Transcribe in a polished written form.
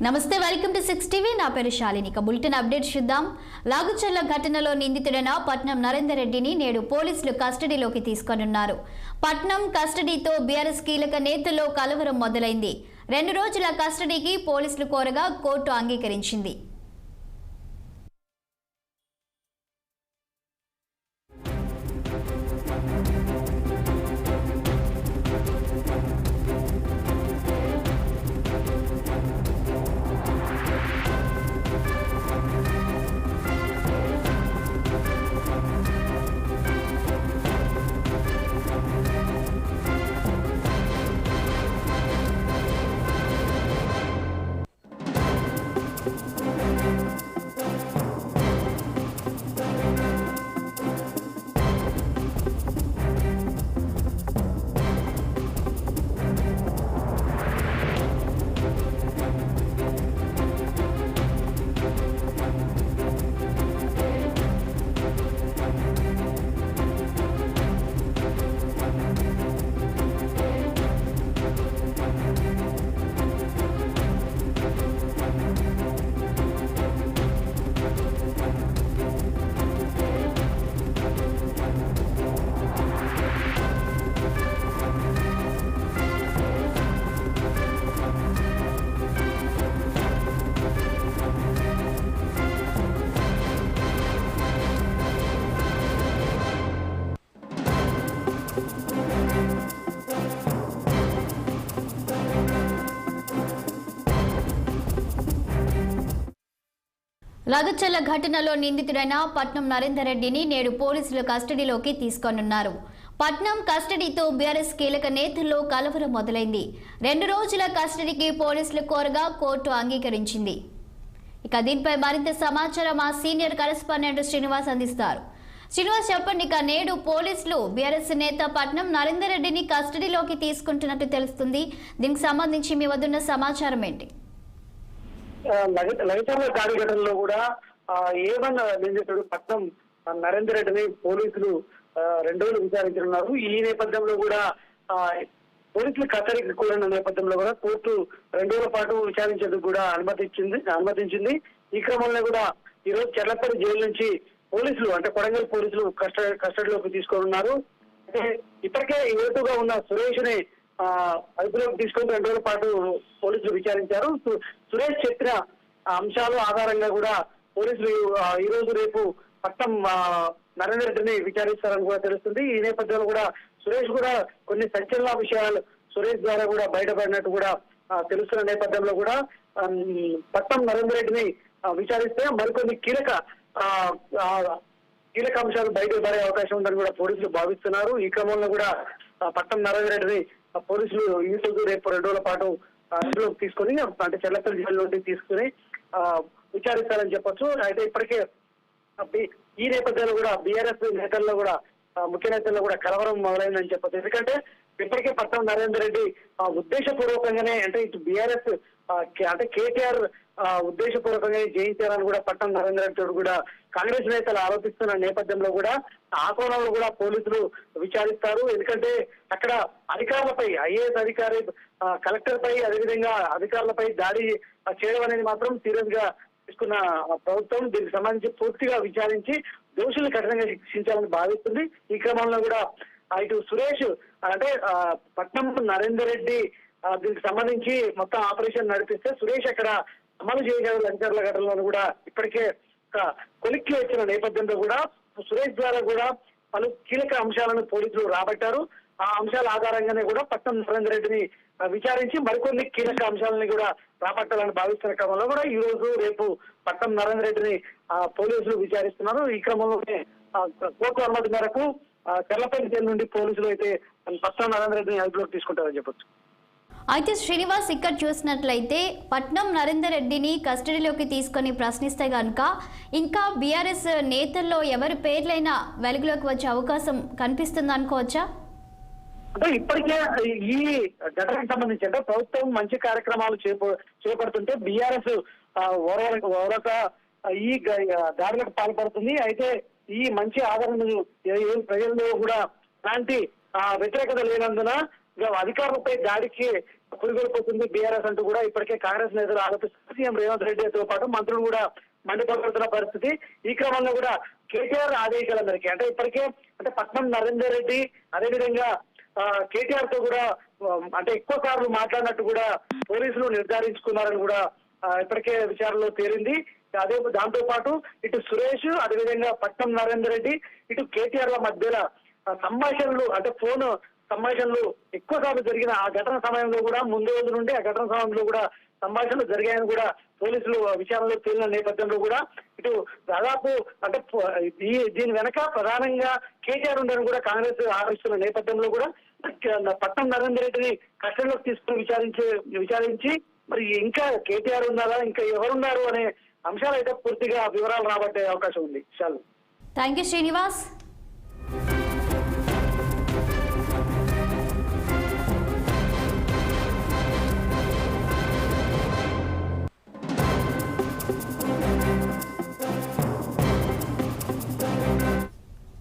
నమస్తే, welcome to 6 TV. నా పేరు శాలిని. ఇక బులెటిన్ అప్డేట్ చూద్దాం. లాగుచర్ల ఘటనలో నిందితుడైన పట్నం నరేందర్ రెడ్డిని నేడు పోలీసులు కస్టడీలోకి తీసుకొనున్నారు. పట్నం కస్టడీతో బీఆర్ఎస్ కీలక నేతల్లో కలవరం మొదలైంది. 2 రోజుల కస్టడీకి పోలీసులు కోరగా కోర్టు అంగీకరించింది. లాగుచర్ల ఘటనలో నిందితుడైన పట్నం నరేందర్ రెడ్డిని నేడు పోలీసులు కస్టడీలోకి తీసుకొనున్నారు. పట్నం కస్టడీతో బీఆర్ఎస్ కీలక నేతల్లో కలవరం మొదలైంది. 2 రోజుల కస్టడీకి పోలీసులు కోరగా కోర్టు అంగీకరించింది. ఇక దీనిపై మరింత సమాచారం మా సీనియర్ కరెస్పాండెంట్ శ్రీనివాస్ అందిస్తారు. శ్రీనివాస్, చెప్పండి. ఇక నేడు పోలీసులు బీఆర్ఎస్ నేత పట్నం నరేందర్ రెడ్డిని కస్టడీలోకి తీసుకుంటున్నట్టు తెలుస్తుంది. దీనికి సంబంధించి మీ వద్దున్న సమాచారం ఏంటి? లలితాల దాడి ఘటనలో కూడా ఏమన్నా నిందితుడు పట్నం నరేందర్ రెడ్డిని పోలీసులు 2 రోజులు విచారించనున్నారు. ఈ నేపథ్యంలో కూడా పోలీసులు కస్టడీకి కోరిన నేపథ్యంలో కూడా కోర్టు 2 రోజుల పాటు విచారించేందుకు కూడా అనుమతించింది. ఈ క్రమంలో కూడా ఈ రోజు చెర్లపల్లి జైలు నుంచి పోలీసులు అంటే కొడంగల్ పోలీసులు కస్టడీలోకి తీసుకోనున్నారు. అంటే ఇప్పటికే ఏటుగా ఉన్న సురేష్ ని అదుపులోకి తీసుకొని 2 రోజుల పాటు పోలీసులు విచారించారు. సురేష్ చెప్పిన అంశాలు ఆధారంగా కూడా పోలీసులు ఈ రోజు రేపు పట్నం నరేందర్ రెడ్డిని విచారిస్తారని కూడా తెలుస్తుంది. ఈ నేపథ్యంలో కూడా సురేష్ కూడా కొన్ని సంచలన విషయాలు సురేష్ ద్వారా కూడా బయటపడినట్టు కూడా తెలుస్తున్న నేపథ్యంలో కూడా పట్నం నరేందర్ రెడ్డిని విచారిస్తే మరికొన్ని కీలక అంశాలు బయటకు పడే అవకాశం ఉందని కూడా పోలీసులు భావిస్తున్నారు. ఈ క్రమంలో కూడా పట్నం నరేందర్ రెడ్డిని పోలీసులు ఈ రోజు రేపు 2 రోజుల పాటు అదుపులోకి తీసుకొని అంటే చెర్లపల్లి జైలు నుండి తీసుకుని విచారిస్తారని చెప్పొచ్చు. అయితే ఇప్పటికే ఈ నేపథ్యంలో కూడా బీఆర్ఎస్ నేతల్లో కూడా ముఖ్య నేతల్లో కూడా కలవరం మొదలైందని చెప్పొచ్చు. ఎందుకంటే ఇప్పటికే పట్నం నరేందర్ రెడ్డి ఉద్దేశపూర్వకంగానే అంటే ఇటు బీఆర్ఎస్ అంటే కేటీఆర్ ఉద్దేశపూర్వకంగా జయించారని కూడా పట్నం నరేందర్ రెడ్డి కూడా కాంగ్రెస్ నేతలు ఆరోపిస్తున్న నేపథ్యంలో కూడా ఆ కోణంలో కూడా పోలీసులు విచారిస్తారు. ఎందుకంటే అక్కడ అధికారులపై ఐఏఎస్ అధికారి కలెక్టర్ పై అదేవిధంగా అధికారులపై దాడి చేయడం అనేది మాత్రం సీరియస్ గా తీసుకున్న ప్రభుత్వం దీనికి సంబంధించి పూర్తిగా విచారించి దోషులు కఠినంగా శిక్షించాలని భావిస్తుంది. ఈ క్రమంలో కూడా ఇటు సురేష్ అంటే పట్నం నరేందర్ రెడ్డి దీనికి సంబంధించి మొత్తం ఆపరేషన్ నడిపిస్తే సురేష్ అక్కడ అమలు చేయగల లంచర్ల ఘటనలను కూడా ఇప్పటికే కొలిక్కి వచ్చిన నేపథ్యంలో కూడా సురేష్ ద్వారా కూడా పలు కీలక అంశాలను పోలీసులు రాబట్టారు. ఆ అంశాల ఆధారంగానే కూడా పట్నం నరేందర్ రెడ్డిని విచారించి మరికొన్ని కీలక అంశాలని కూడా రాబట్టాలని భావిస్తున్న క్రమంలో కూడా ఈ రోజు రేపు పట్నం నరేందర్ రెడ్డిని పోలీసులు విచారిస్తున్నారు. ఈ క్రమంలోనే కోర్టు అనుమతి మేరకు చెర్లపల్లి జైలు నుండి పోలీసులు అయితే పట్నం నరేందర్ రెడ్డిని అదుపులోకి తీసుకుంటారని చెప్పొచ్చు. అయితే శ్రీనివాస్, ఇక్కడ చూసినట్లయితే పట్నం నరేందర్ రెడ్డిని కస్టడీలోకి తీసుకొని ప్రశ్నిస్తే గనుక ఇంకా బీఆర్ఎస్ నేతల్లో ఎవరి పేర్లైనా వెలుగులోకి వచ్చే అవకాశం కనిపిస్తుంది అనుకోవచ్చా? అంటే ఇప్పటికే ఈ ఘటనకు సంబంధించి అంటే ప్రభుత్వం మంచి కార్యక్రమాలు చేపడుతుంటే బీఆర్ఎస్ ఓరక ఈ దాడులకు పాల్పడుతుంది. అయితే ఈ మంచి ఆదరణ ప్రజల్లో కూడా అలాంటి వ్యతిరేకత లేనందున అధికారులపై దాడికి పురిగొల్పోతుంది బీఆర్ఎస్ అంటూ కూడా ఇప్పటికే కాంగ్రెస్ నేతలు ఆరోపిస్తున్నారు. సీఎం రేవంత్ రెడ్డితో పాటు మంత్రులు కూడా మండిపడుతున్న పరిస్థితి. ఈ క్రమంలో కూడా కేటీఆర్ ఆదేశాల మేరకు అంటే ఇప్పటికే అంటే పట్నం నరేందర్ రెడ్డి అదేవిధంగా కేటీఆర్ తో కూడా అంటే ఎక్కువ సార్లు మాట్లాడినట్టు కూడా పోలీసులు నిర్ధారించుకున్నారని కూడా ఇప్పటికే విచారణలో తేలింది. అదే దాంతో పాటు ఇటు సురేష్ అదేవిధంగా పట్నం నరేందర్ రెడ్డి ఇటు కేటీఆర్ ల మధ్యలో సంభాషణలు అంటే ఫోన్ సంభాషణలు ఎక్కువ సార్లు జరిగిన ఆ ఘటన సమయంలో కూడా ముందు రోజు నుండి ఆ ఘటన సమయంలో కూడా సంభాషణలు జరిగాయని కూడా పోలీసులు విచారణలో తేలిన నేపథ్యంలో కూడా ఇటు దాదాపు అంటే దీని వెనక ప్రధానంగా కేటీఆర్ ఉందని కూడా కాంగ్రెస్ ఆరోపిస్తున్న నేపథ్యంలో కూడా పట్నం నరేందర్ రెడ్డిని కస్టడీలోకి తీసుకుని విచారించి మరి ఇంకా కేటీఆర్ ఉన్నారా ఇంకా ఎవరున్నారు అనే అంశాలు అయితే పూర్తిగా వివరాలు రాబట్టే అవకాశం ఉంది. చాలు. Thank you Srinivas.